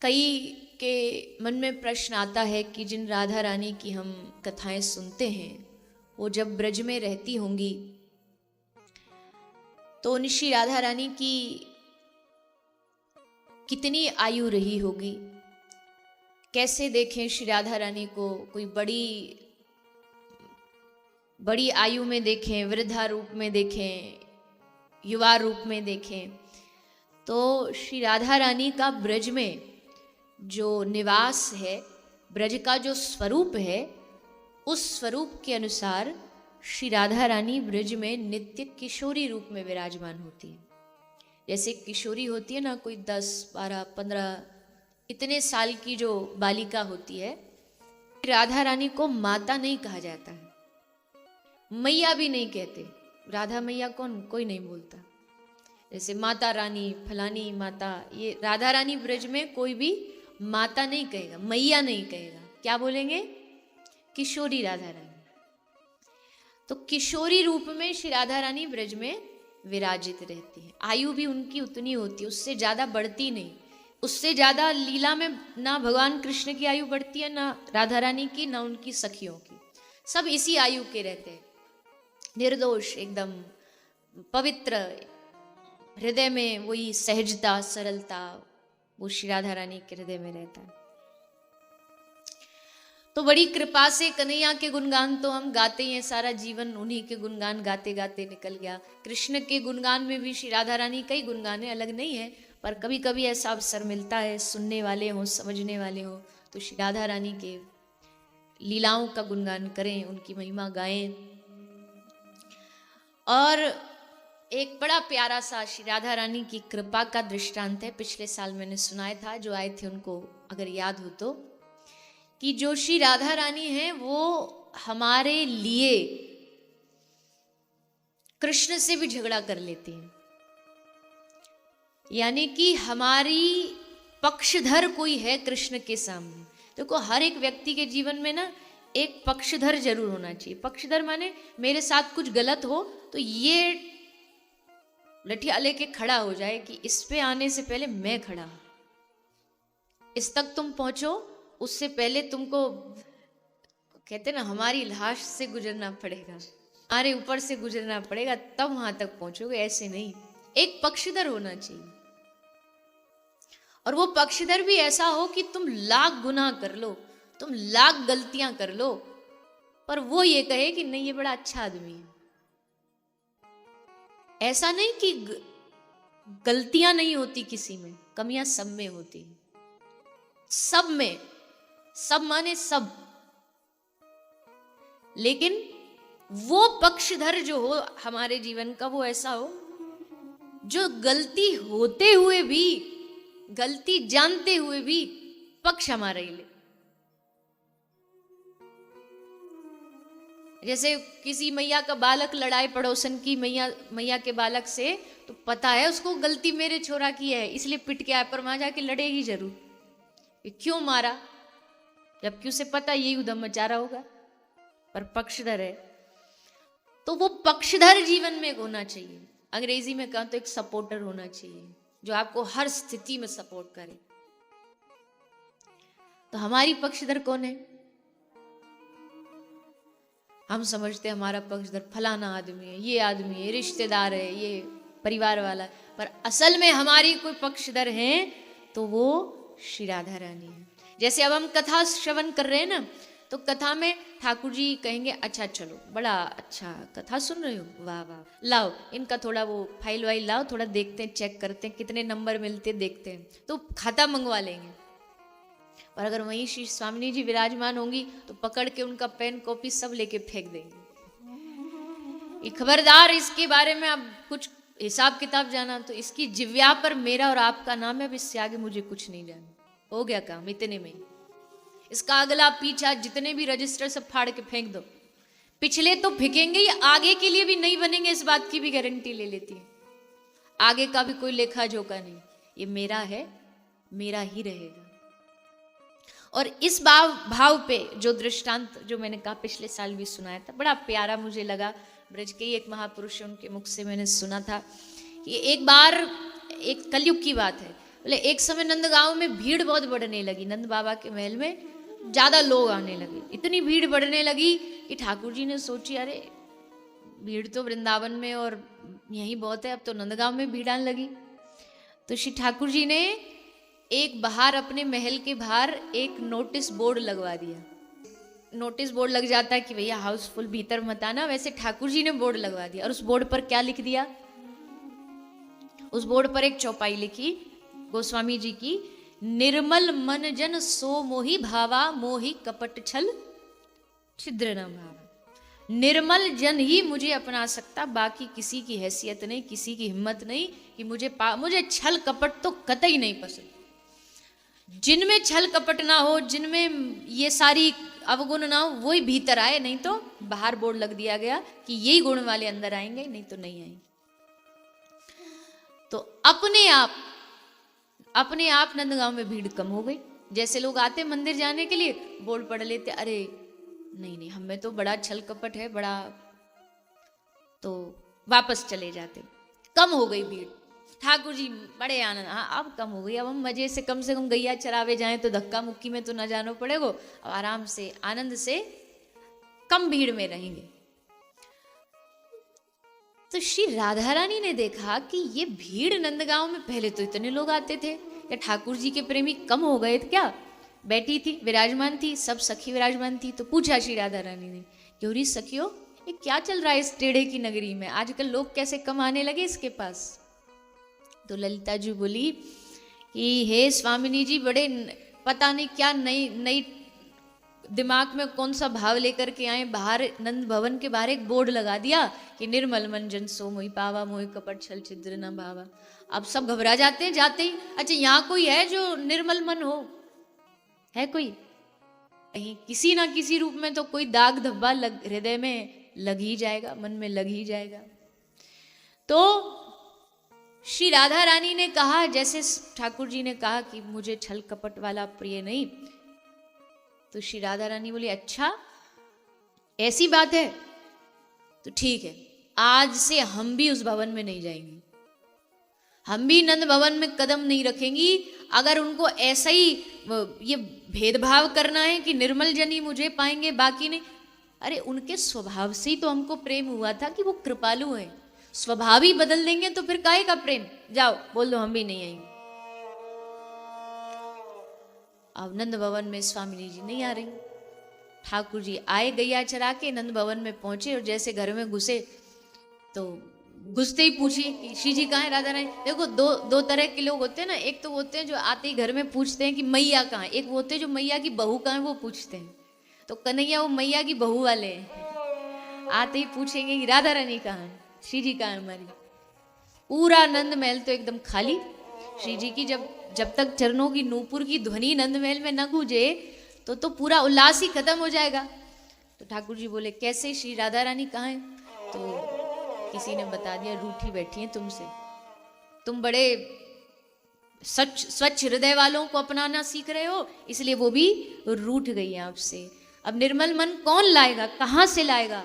कई के मन में प्रश्न आता है कि जिन राधा रानी की हम कथाएं सुनते हैं वो जब ब्रज में रहती होंगी तो उन श्री राधा रानी की कितनी आयु रही होगी। कैसे देखें श्री राधा रानी को, कोई बड़ी आयु में देखें, वृद्धा रूप में देखें, युवा रूप में देखें, तो श्री राधा रानी का ब्रज में जो निवास है, ब्रज का जो स्वरूप है, उस स्वरूप के अनुसार श्री राधा रानी ब्रज में नित्य किशोरी रूप में विराजमान होती है। जैसे किशोरी होती है ना, कोई 10, 12, 15 इतने साल की जो बालिका होती है, राधा रानी को माता नहीं कहा जाता है, मैया भी नहीं कहते। राधा मैया कौन, कोई नहीं बोलता। जैसे माता रानी, फलानी माता, ये राधा रानी ब्रज में कोई भी माता नहीं कहेगा, मैया नहीं कहेगा, क्या बोलेंगे? किशोरी राधा रानी। तो किशोरी रूप में श्री राधा रानी ब्रज में विराजित रहती है। आयु भी उनकी उतनी होती है, उससे ज्यादा बढ़ती नहीं। उससे ज्यादा लीला में ना भगवान कृष्ण की आयु बढ़ती है, ना राधा रानी की, ना उनकी सखियों की। सब इसी आयु के रहते हैं, निर्दोष, एकदम पवित्र, हृदय में वही सहजता, सरलता, वो श्री राधा रानी के हृदय में रहता है। तो बड़ी कृपा से कन्हैया के गुणगान तो हम गाते ही हैं, सारा जीवन उन्हीं के गुणगान गाते गाते निकल गया। कृष्ण के गुणगान में भी श्री राधा रानी कई गुणगान है, अलग नहीं है, पर कभी कभी ऐसा अवसर मिलता है, सुनने वाले हों, समझने वाले हों, तो श्री राधा रानी के लीलाओं का गुणगान करें, उनकी महिमा गाएं। और एक बड़ा प्यारा सा श्री राधा रानी की कृपा का दृष्टांत है, पिछले साल मैंने सुनाया था, जो आए थे उनको अगर याद हो तो, कि जो श्री राधा रानी है वो हमारे लिए कृष्ण से भी झगड़ा कर लेती हैं। यानी कि हमारी पक्षधर कोई है कृष्ण के सामने। देखो, हर एक व्यक्ति के जीवन में ना एक पक्षधर जरूर होना चाहिए। पक्षधर माने मेरे साथ कुछ गलत हो तो ये लठिया लेके खड़ा हो जाए कि इस पे आने से पहले मैं खड़ा हूं, इस तक तुम पहुंचो, उससे पहले तुमको, कहते ना, हमारी लाश से गुजरना पड़ेगा, हमारे ऊपर से गुजरना पड़ेगा, तब वहां तक पहुंचोगे। ऐसे नहीं, एक पक्षधर होना चाहिए। और वो पक्षधर भी ऐसा हो कि तुम लाख गुनाह कर लो, तुम लाख गलतियां कर लो, पर वो ये कहे कि नहीं, ये बड़ा अच्छा आदमी है। ऐसा नहीं कि गलतियां नहीं होती किसी में, कमियां सब में होती, सब में, सब माने सब। लेकिन वो पक्षधर जो हो हमारे जीवन का, वो ऐसा हो जो गलती होते हुए भी, गलती जानते हुए भी पक्ष हमारा ही ले। जैसे किसी मैया का बालक लड़ाई पड़ोसन की मैया के बालक से, तो पता है उसको गलती मेरे छोरा की है, इसलिए पिट के आए, पर वहां जाके लड़ेगी जरूर। क्यों मारा? जबकि उसे पता यही उधम मचा रहा होगा, पर पक्षधर है। तो वो पक्षधर जीवन में होना चाहिए। अंग्रेजी में कहा तो एक सपोर्टर होना चाहिए, जो आपको हर स्थिति में सपोर्ट करे। तो हमारी पक्षधर कौन है? हम समझते हैं हमारा पक्षधर फलाना आदमी है, ये आदमी है, रिश्तेदार है, ये परिवार वाला है, पर असल में हमारी कोई पक्षधर है तो वो श्री राधा रानी है। जैसे अब हम कथा श्रवण कर रहे हैं ना, तो कथा में ठाकुर जी कहेंगे, अच्छा चलो, बड़ा अच्छा कथा सुन रहे हो, वाह वाह, लाओ इनका थोड़ा वो फाइल वाइल लाओ, थोड़ा देखते हैं, चेक करते हैं कितने नंबर मिलते, देखते हैं, तो खाता मंगवा लेंगे। और अगर वहीं श्री स्वामिनी जी विराजमान होंगी तो पकड़ के उनका पेन कॉपी सब लेके फेंक देंगे। खबरदार, इसके बारे में अब कुछ हिसाब किताब जाना तो इसकी जिव्या पर मेरा और आपका नाम है, अब इससे आगे मुझे कुछ नहीं जाना, हो गया काम इतने में। इसका अगला पीछा जितने भी रजिस्टर सब फाड़ के फेंक दो। पिछले तो फेंकेंगे, ये आगे के लिए भी नहीं बनेंगे, इस बात की भी गारंटी ले लेती है। आगे का भी कोई लेखा जोखा नहीं, ये मेरा है, मेरा ही रहेगा। और इस भाव पे जो दृष्टांत जो मैंने कहा पिछले साल भी सुनाया था, बड़ा प्यारा मुझे लगा। ब्रज के एक महापुरुष उनके मुख से मैंने सुना था कि एक बार, एक कलयुग की बात है, बोले एक समय नंदगांव में भीड़ बहुत बढ़ने लगी, नंद बाबा के महल में ज्यादा लोग आने लगे, इतनी भीड़ बढ़ने लगी कि ठाकुर जी ने सोची अरे भीड़ तो वृंदावन में और यहीं बहुत है, अब तो नंदगांव में भीड़ आने लगी। तो श्री ठाकुर जी ने एक बाहर अपने महल के बाहर एक नोटिस बोर्ड लगवा दिया। नोटिस बोर्ड लग जाता है कि भैया हाउसफुल भीतर मत आना, वैसे ठाकुर जी ने बोर्ड लगवा दिया। और उस बोर्ड पर क्या लिख दिया, उस बोर्ड पर एक चौपाई लिखी गोस्वामी जी की, निर्मल मन जन सो मोहि भावा, मोहि कपट छल छिद्र न भावा। निर्मल जन ही मुझे अपना सकता, बाकी किसी की हैसियत नहीं, किसी की हिम्मत नहीं कि मुझे छल कपट तो कतई नहीं पसंद। जिनमें छल कपट ना हो, जिनमें ये सारी अवगुण ना हो, वही भीतर आए, नहीं तो बाहर बोर्ड लग दिया गया कि यही गुण वाले अंदर आएंगे, नहीं तो नहीं आएंगे। तो अपने आप नंदगांव में भीड़ कम हो गई। जैसे लोग आते मंदिर जाने के लिए बोर्ड पढ़ लेते, अरे नहीं हमें तो बड़ा छल कपट है बड़ा, तो वापस चले जाते। कम हो गई भीड़, ठाकुर जी बड़े आनंद, हाँ अब कम हो गई, अब हम मजे से कम गैया चरावे जाएं तो धक्का मुक्की में तो ना जाना पड़ेगा, अब आराम से आनंद से कम भीड़ में रहेंगे। तो श्री राधा रानी ने देखा कि ये भीड़ नंदगांव में पहले तो इतने लोग आते थे, या ठाकुर जी के प्रेमी कम हो गए थे क्या। बैठी थी, विराजमान थी, सब सखी विराजमान थी। तो पूछा श्री राधा रानी ने, क्यों सखियो ये क्या चल रहा है इस टेढ़े की नगरी में, आजकल लोग कैसे कम आने लगे इसके पास। तो ललिता जी बोली कि हे स्वामिनी जी, बड़े पता नहीं क्या नई दिमाग में कौन सा भाव लेकर के आए, बाहर नंद भवन के बाहर एक बोर्ड लगा दिया कि निर्मल मन जन सो मोहि पावा, मोहि कपट छल छिद्र न भावा। अब सब घबरा जाते हैं जाते ही, अच्छा यहाँ कोई है जो निर्मल मन हो, है कोई कहीं, किसी ना किसी रूप में तो कोई दाग धब्बा हृदय में लग ही जाएगा, मन में लग ही जाएगा। तो श्री राधा रानी ने कहा, जैसे ठाकुर जी ने कहा कि मुझे छल कपट वाला प्रिय नहीं, तो श्री राधा रानी बोली अच्छा ऐसी बात है तो ठीक है, आज से हम भी उस भवन में नहीं जाएंगे, हम भी नंद भवन में कदम नहीं रखेंगी। अगर उनको ऐसा ही ये भेदभाव करना है कि निर्मल जन ही मुझे पाएंगे बाकी नहीं, अरे उनके स्वभाव से ही तो हमको प्रेम हुआ था कि वो कृपालु हैं, स्वभाव ही बदल देंगे तो फिर काहे का प्रेम, जाओ बोल दो हम भी नहीं आएंगे। अब नंद भवन में स्वामिनी जी नहीं आ रही, ठाकुर जी आए गैया चरा के नंद भवन में पहुंचे, और जैसे घर में घुसे तो घुसते ही पूछी कि श्री जी कहाँ है राधा रानी। देखो दो तरह के लोग होते हैं ना, एक तो होते हैं जो आते ही घर में पूछते हैं कि मैया कहाँ है, एक वो होते हैं जो मैया की बहू कहाँ है वो पूछते हैं। तो कन्हैया वो मैया की बहू वाले हैं, आते ही पूछेंगे कि राधा रानी कहाँ है, श्री जी कहाँ है हमारी। पूरा नंद महल तो एकदम खाली, श्री जी की जब तक चरणों की नूपुर की ध्वनि नंद महल में न गूंजे तो पूरा उल्लास ही खत्म हो जाएगा। तो ठाकुर जी बोले कैसे श्री राधा रानी कहाँ है, तो किसी ने बता दिया रूठी बैठी हैं तुमसे, तुम बड़े स्वच्छ हृदय वालों को अपनाना सीख रहे हो, इसलिए वो भी रूठ गई है आपसे। अब निर्मल मन कौन लाएगा, कहाँ से लाएगा,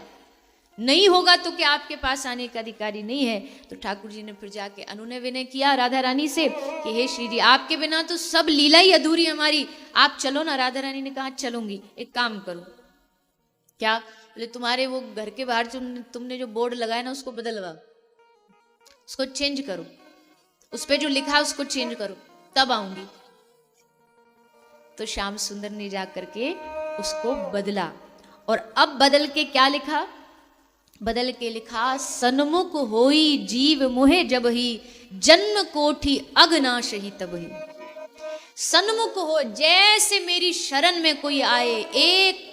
नहीं होगा तो क्या आपके पास आने का अधिकारी नहीं है। तो ठाकुर जी ने फिर जाके अनुनय विनय किया राधा रानी से कि हे श्री जी आपके बिना तो सब लीला ही अधूरी हमारी, आप चलो ना। राधा रानी ने कहा चलूंगी, एक काम करो, क्या, बोले तुम्हारे वो घर के बाहर तुमने जो बोर्ड लगाया ना उसको बदलवाओ, उसको चेंज करो, उस पर जो लिखा उसको चेंज करो, तब आऊंगी। तो श्याम सुंदर ने जा करके उसको बदला, और अब बदल के क्या लिखा, बदल के लिखा सन्मुख होई जीव मोहे जब ही, जन्म कोठी अगनाश ही तब ही। सन्मुख हो, जैसे मेरी शरण में कोई आए, एक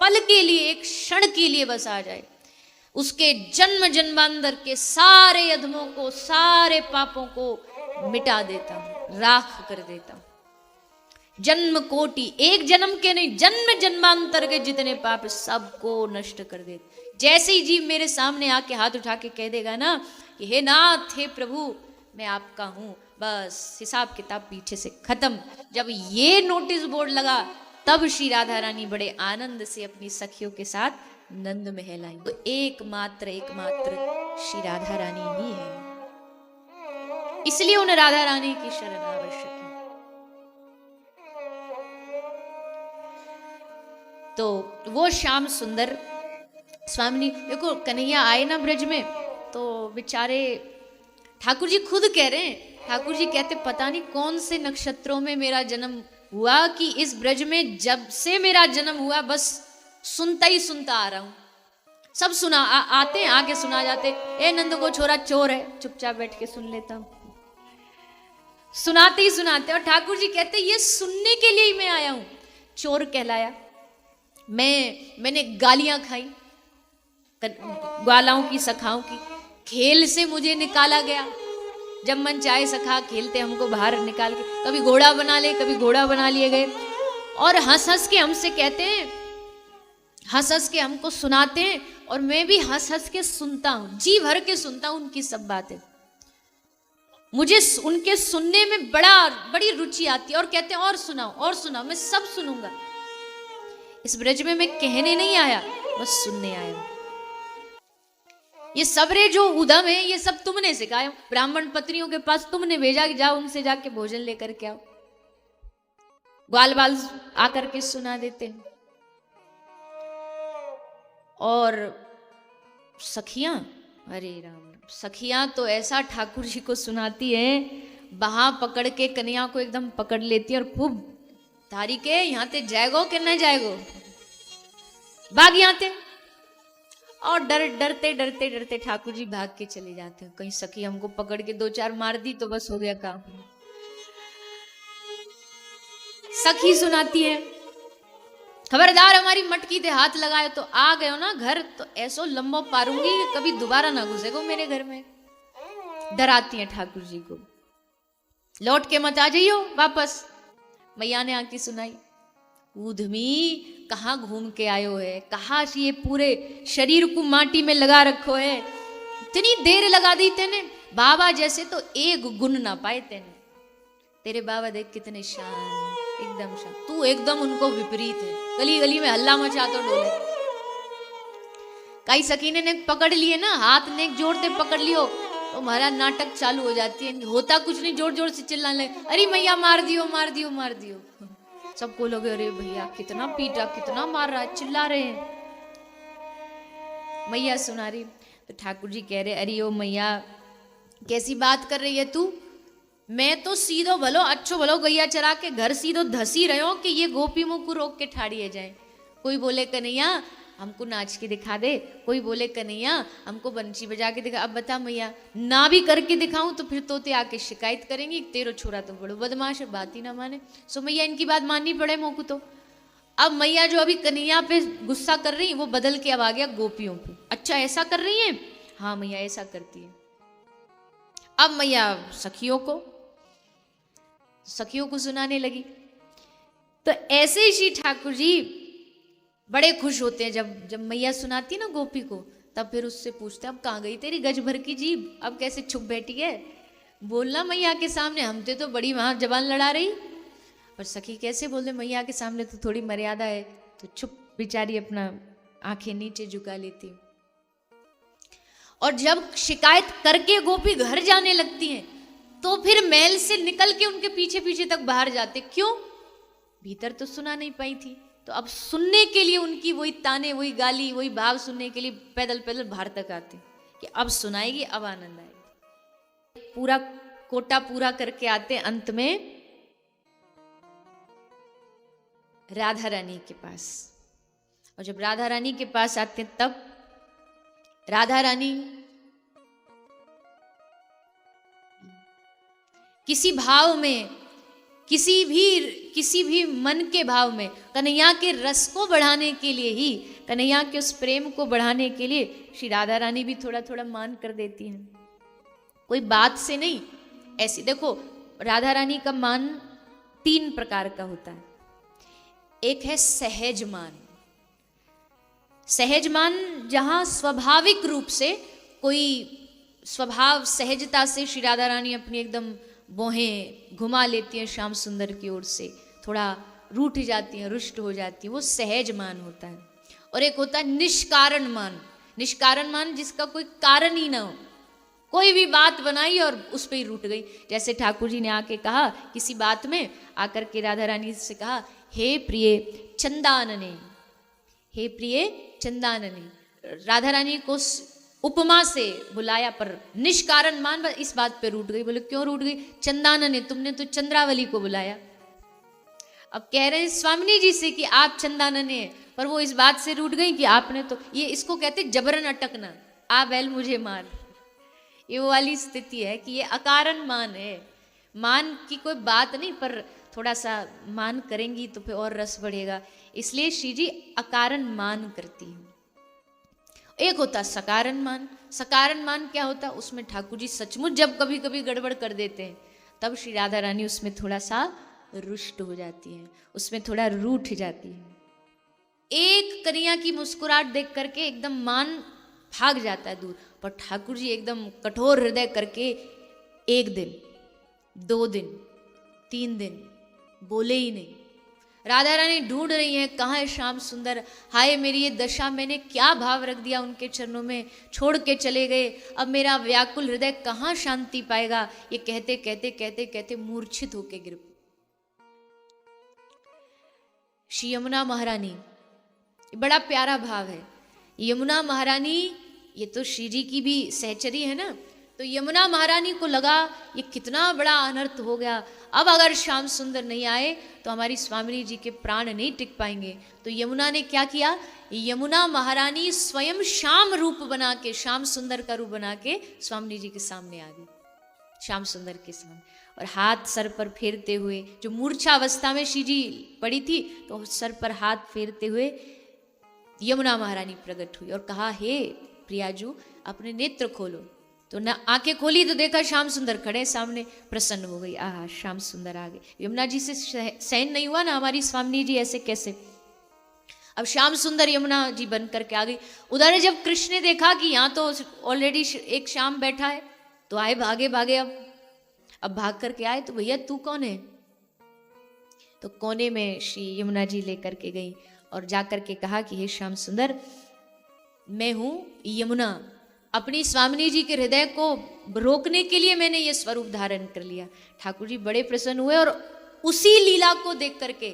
पल के लिए, एक क्षण के लिए बस आ जाए, उसके जन्म जन्मांतर के सारे अधमों को, सारे पापों को मिटा देता हूं, राख कर देता हूं। जन्म कोटि, एक जन्म के नहीं, जन्म जन्मांतर के जितने पाप सबको नष्ट कर दे। जैसे ही जीव मेरे सामने आके हाथ उठा के कह देगा ना कि हे नाथ, हे प्रभु, मैं आपका हूं, बस हिसाब किताब पीछे से खत्म। जब ये नोटिस बोर्ड लगा तब श्री राधा रानी बड़े आनंद से अपनी सखियों के साथ नंद महल आई। तो एकमात्र श्री राधा रानी ही है, इसलिए उन्हें राधा रानी की शरण आवश्यक है। तो वो श्याम सुंदर स्वामिनी, देखो कन्हैया आए ना ब्रज में, तो बेचारे ठाकुर जी खुद कह रहे हैं, ठाकुर जी कहते पता नहीं कौन से नक्षत्रों में मेरा जन्म हुआ कि इस ब्रज में जब से मेरा जन्म हुआ बस सुनता ही सुनता आ रहा हूं। सब सुना आते हैं, आके सुना जाते, ए नंद को छोरा चोर है, चुपचाप बैठ के सुन लेता हूं। सुनाते ही सुनाते, और ठाकुर जी कहते ये सुनने के लिए ही मैं आया हूं। चोर कहलाया, मैंने गालियां खाई, ग्वालाओं की सखाओं की, खेल से मुझे निकाला गया। जब मन चाहे सखा खेलते हमको बाहर निकाल के, कभी घोड़ा बना ले, कभी घोड़ा बना लिए गए, और हंस हंस के हमसे कहते हैं, हंस हंस के हमको सुनाते हैं, और मैं भी हंस हंस के सुनता हूं, जी भर के सुनता हूं उनकी सब बातें। मुझे उनके सुनने में बड़ी रुचि आती है, और कहते हैं और सुनाओ, मैं सब सुनूंगा। इस ब्रज में मैं कहने नहीं आया, बस सुनने आया हूं। ये सबरे जो उधम है ये सब तुमने सिखाया, ब्राह्मण पत्नियों के पास तुमने भेजा कि जाओ उनसे जाके भोजन लेकर के आओ, ग्वाल बाल आकर के सुना देते हैं। और सखियां, अरे राम, सखियां तो ऐसा ठाकुर जी को सुनाती है, बहा पकड़ के कन्या को एकदम पकड़ लेती है, और खूब तारी के यहाँ ते जाएगो कि न जाएगो, भाग यहाँ ते, और डरते डरते डरते ठाकुर जी भाग के चले जाते हैं। कहीं सखी हमको पकड़ के 2-4 मार दी तो बस हो गया काम। सखी सुनाती है, खबरदार हमारी मटकी दे हाथ लगाए तो आ गए हो ना घर तो ऐसो लंबो पारूंगी कि कभी दोबारा ना घुसेगो मेरे घर में। डराती है ठाकुर जी को, लौट के मत आ जाइयो वापस। मैया ने आके सुनाई, ऊधमी कहाँ घूम के आयो है, कहाँ ये पूरे शरीर को माटी में लगा रखो है, इतनी देर लगा दी तेने, बाबा जैसे तो एक गुण ना पाए तेने। तेरे बाबा देख कितने शांत, एकदम शांत, तू एकदम उनको विपरीत है, गली गली में हल्ला मचा तो डोले। कई सकीने ने पकड़ लिए ना, हाथ ने जोर से पकड़ लियो तो हमारा नाटक चालू हो जाती है, होता कुछ नहीं, जोर जोर से चिल्लाने लगे, अरे मैया मार दियो मार दियो मार दियो। सबको लोग अरे भैया कितना पीटा, कितना मार रहा है, चिल्ला रहे हैं। मैया सुना रही तो ठाकुर जी कह रहे, अरे ओ मैया कैसी बात कर रही है तू, मैं तो सीधो भलो अच्छो भलो गैया चरा के घर सीधो धसी रहे हो कि ये गोपी मुँह को रोक के ठाड़िए जाए। कोई बोले कन्हैया हमको नाच के दिखा दे, कोई बोले कन्हैया हमको बंसी बजा के दिखा। अब बता मैया, ना भी करके दिखाऊं तो फिर तोते आके शिकायत करेंगी, तेरो छोरा तो बड़ो बदमाश है, बात ही ना माने। सो मैया इनकी बात माननी पड़े मोको तो। अब मैया जो अभी कन्हैया पे गुस्सा कर रही वो बदल के अब आ गया गोपियों पे, अच्छा ऐसा कर रही है, हाँ मैया ऐसा करती है। अब मैया सखियों को सुनाने लगी। तो ऐसे ही श्री ठाकुर जी बड़े खुश होते हैं जब मैया सुनाती है ना गोपी को, तब फिर उससे पूछते अब कहाँ गई तेरी गज भर की जीभ, अब कैसे छुप बैठी है, बोलना मैया के सामने, हमसे तो बड़ी वहां जबान लड़ा रही। पर सखी कैसे बोलते, मैया के सामने तो थोड़ी मर्यादा है, तो चुप बेचारी अपना आंखें नीचे झुका लेती। और जब शिकायत करके गोपी घर जाने लगती हैं तो फिर महल से निकल के उनके पीछे पीछे तक बाहर जाते, क्यों, भीतर तो सुना नहीं पाई थी, तो अब सुनने के लिए उनकी वही ताने, वही गाली, वही भाव सुनने के लिए पैदल पैदल बाहर तक आते कि अब सुनाएगी, अब आनंद आएगा। पूरा कोटा पूरा करके आते अंत में राधा रानी के पास। और जब राधा रानी के पास आते तब राधा रानी किसी भाव में, किसी भी मन के भाव में कन्हैया के रस को बढ़ाने के लिए ही, कन्हैया के उस प्रेम को बढ़ाने के लिए श्री राधा रानी भी थोड़ा थोड़ा मान कर देती हैं, कोई बात से नहीं। ऐसी देखो राधा रानी का मान 3 प्रकार का होता है। एक है सहज मान, सहज मान जहां स्वाभाविक रूप से कोई स्वभाव सहजता से श्री राधा रानी अपनी एकदम बोहें घुमा लेती हैं श्याम सुंदर की ओर से, थोड़ा रूठ जाती हैं, रुष्ट हो जाती हैं, वो सहज मान होता है। और एक होता है निष्कारण मान, निष्कारण मान जिसका कोई कारण ही ना हो, कोई भी बात बनाई और उस पर ही रूठ गई। जैसे ठाकुर जी ने आके कहा किसी बात में, आकर के राधा रानी से कहा, हे प्रिय चंदानने, हे प्रिय चंदानने। राधा रानी को उपमा से बुलाया पर निष्कारण मान इस बात पे रूठ गई। बोले क्यों रूठ गई? चंदानने, तुमने तो चंद्रावली को बुलाया। अब कह रहे हैं स्वामिनी जी से कि आप चंदानने हैं, पर वो इस बात से रूठ गई कि आपने तो, ये इसको कहते जबरन अटकना, आ बैल मुझे मार। ये वो वाली स्थिति है कि ये अकारण मान है। मान की कोई बात नहीं, पर थोड़ा सा मान करेंगी तो फिर और रस बढ़ेगा, इसलिए श्री जी अकारण मान करती है। एक होता सकारण मान। सकारण मान क्या होता? उसमें ठाकुर जी सचमुच जब कभी कभी गड़बड़ कर देते हैं, तब श्री राधा रानी उसमें थोड़ा सा रुष्ट हो जाती है, उसमें थोड़ा रूठ जाती है। एक कन्या की मुस्कुराहट देख करके एकदम मान भाग जाता है दूर, पर ठाकुर जी एकदम कठोर हृदय करके 1 दिन 2 दिन 3 दिन बोले ही नहीं। राधा रानी ढूंढ रही हैं कहाँ है श्याम सुंदर, हाय मेरी ये दशा, मैंने क्या भाव रख दिया उनके चरणों में, छोड़ के चले गए, अब मेरा व्याकुल हृदय कहाँ शांति पाएगा। ये कहते कहते कहते कहते मूर्छित होके गिर। श्री यमुना महारानी, बड़ा प्यारा भाव है। यमुना महारानी ये तो श्री जी की भी सहचरी है ना, तो यमुना महारानी को लगा ये कितना बड़ा अनर्थ हो गया, अब अगर श्याम सुंदर नहीं आए तो हमारी स्वामिनी जी के प्राण नहीं टिक पाएंगे। तो यमुना ने क्या किया? यमुना महारानी स्वयं श्याम रूप बना के, श्याम सुंदर का रूप बना के स्वामिनी जी के सामने आ गई, श्याम सुंदर के सामने, और हाथ सर पर फेरते हुए, जो मूर्छा अवस्था में श्री जी पड़ी थी, तो सर पर हाथ फेरते हुए यमुना महारानी प्रकट हुई और कहा, हे प्रियाजू अपने नेत्र खोलो। तो ना आंखें खोली तो देखा श्याम सुंदर खड़े सामने, प्रसन्न हो गई, आहा श्याम सुंदर आ गए। यमुना जी से सहन नहीं हुआ ना, हमारी स्वामिनी जी ऐसे कैसे। अब श्याम सुंदर यमुना जी बन करके आ गई। उधर जब कृष्ण ने देखा कि यहाँ तो ऑलरेडी एक श्याम बैठा है, तो आए भागे भागे। अब भाग करके आए तो भैया तू कौन है? तो कोने में श्री यमुना जी लेकर के गई और जाकर के कहा कि हे श्याम सुंदर, मैं हूं यमुना, अपनी स्वामिनी जी के हृदय को रोकने के लिए मैंने ये स्वरूप धारण कर लिया। ठाकुर जी बड़े प्रसन्न हुए और उसी लीला को देख करके,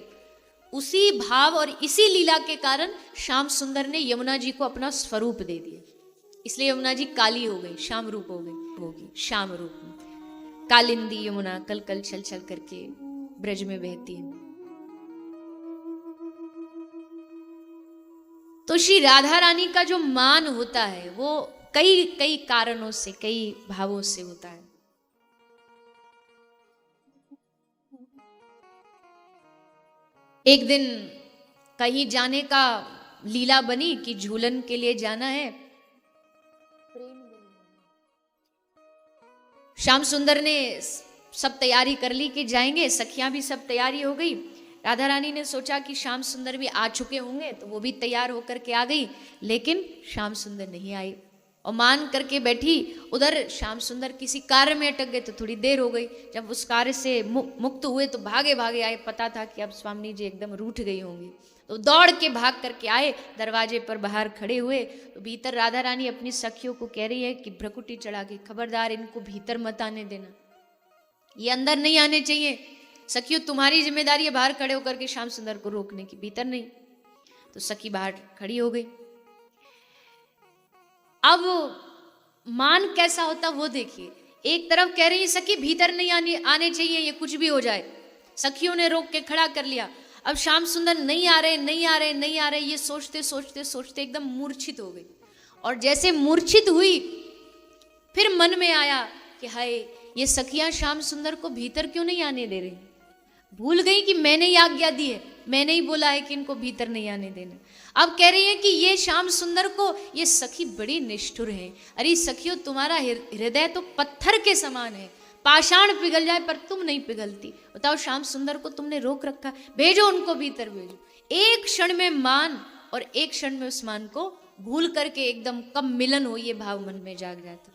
उसी भाव और इसी लीला के कारण श्याम सुंदर ने यमुना जी को अपना स्वरूप दे दिया। इसलिए यमुना जी काली हो गई, श्याम रूप हो गई, होगी श्याम रूप में। कालिंदी यमुना कल कल छल छल करके ब्रज में बहती है। तो श्री राधा रानी का जो मान होता है वो कई कई कारणों से, कई भावों से होता है। एक दिन कहीं जाने का लीला बनी कि झूलन के लिए जाना है। श्याम सुंदर ने सब तैयारी कर ली कि जाएंगे, सखियां भी सब तैयारी हो गई। राधा रानी ने सोचा कि श्याम सुंदर भी आ चुके होंगे, तो वो भी तैयार होकर के आ गई, लेकिन श्याम सुंदर नहीं आई और मान करके बैठी। उधर श्याम सुंदर किसी कार्य में अटक गए, तो थोड़ी देर हो गई। जब उस कार्य से मुक्त हुए तो भागे भागे आए, पता था कि अब स्वामिनी जी एकदम रूठ गई होंगी, तो दौड़ के भाग करके आए, दरवाजे पर बाहर खड़े हुए। तो भीतर राधा रानी अपनी सखियों को कह रही है कि भ्रकुटी चढ़ा के, खबरदार इनको भीतर मत आने देना, ये अंदर नहीं आने चाहिए। सखियों तुम्हारी जिम्मेदारी है बाहर खड़े होकर के श्याम सुंदर को रोकने की, भीतर नहीं। तो सखी बाहर खड़ी हो गई। अब मान कैसा होता वो देखिए, एक तरफ कह रही है सखी भीतर नहीं आने चाहिए, ये कुछ भी हो जाए। सखियों ने रोक के खड़ा कर लिया। अब श्याम सुंदर नहीं आ रहे नहीं आ रहे नहीं आ रहे, ये सोचते सोचते सोचते एकदम मूर्छित हो गई। और जैसे मूर्छित हुई, फिर मन में आया कि हाय ये सखियां श्याम सुंदर को भीतर क्यों नहीं आने दे रही। भूल गई कि मैंने ही आज्ञा दी है, मैंने ही बोला है कि इनको भीतर नहीं आने देना। अब कह रही है कि ये श्याम सुंदर को, ये सखी बड़ी निष्ठुर है। अरे सखियों तुम्हारा हृदय तो पत्थर के समान है, पाषाण पिघल जाए पर तुम नहीं पिघलती। बताओ श्याम सुंदर को तुमने रोक रखा, भेजो उनको भीतर भेजो। एक क्षण में मान और एक क्षण में उस मान को भूल करके एकदम कब मिलन हो ये भाव मन में जाग जाता।